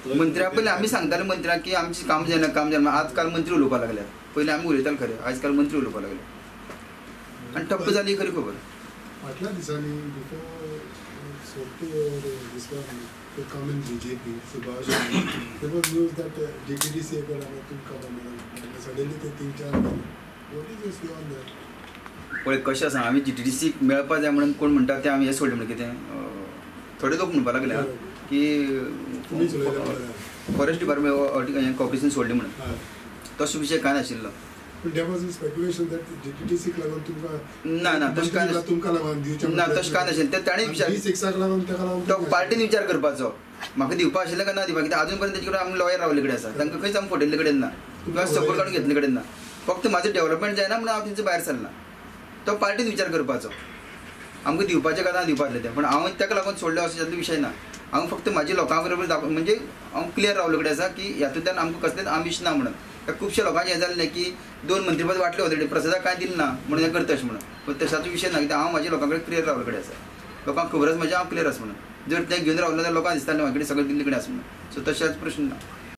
मंत्र्या पयलीं आमी सांगताले मंत्र्याक की आमचें काम जायना आजकाल मंत्री उलोवपाक लागल्यात. पयलीं आमी उलयताले खरें, आजकाल मंत्री उलोवपाक लागले आनी ठप्प जाली खरी खबर. फाटल्या दिसांनी before Sopti or this one, they come in BJP, Subhash, there was news that DTDC got Tumka and suddenly they think, what is this on that? पळय कशें आसा, आमी GTDC मेळपा जाय म्हणून कोण म्हणटा तें आमी हें सोडलें म्हणून कितें थोडे लोक म्हणपाक लागल्या की फॉरेस्ट डिपार्टमेंट कॉर्पोरेशन सोडलें म्हणून. तसो विशय कांय नाशिल्लो. There was a speculation that DTDC लागून तुमकां ना तशें कांय तुमकां लागून दिवचें ना तशें कांय नाशिल्लें. तें ताणें विचार लागून ताका लागून तो पार्टीन विचार करपाचो म्हाका दिवपा आशिल्लें काय ना दिवपा. कित्याक अजून पर्यंत तेजे कडेन आमी लॉयर रावले कडेन आसा, तांकां खंयच आमी फटयल्ले कडेन ना किंवा सपोर्ट काडून घेतले कडेन ना. फक्त म्हाजें डेव्हलपमेंट जायना म्हणून हांव तेंचे भायर सरला. तो पार्टीन विचार करपाचो आमकां दिवपाचें काय ना दिवपाचें तें. पूण हांव ताका लागून सोडलें अशें जाल्लो विशय ना. हांव फक्त म्हाज्या लोकां बरोबर म्हणजे हांव क्लियर रावले कडेन आसा की हातूंतल्यान आमकां कसलेंच आमिश ना म्हणून. खुबशे लोकांचें हें जाल्लें की 2 मंत्रीपद वाटले ऑलरेडी, प्रसादाक कांय दिलें ना म्हणून हें करता अशें म्हणून. पूण तशाचो विशय ना, कित्याक हांव म्हाज्या लोकां कडेन क्लियर रावले कडेन आसा. लोकांक खबर आसा म्हाजें हांव क्लियर आसा म्हणून. जर तें घेवन रावलें जाल्यार लोकांक दिसतालें म्हाजे कडेन सगळें दिल्ले कडेन आसा म्हणून. सो तशेंच प्रश्न ना.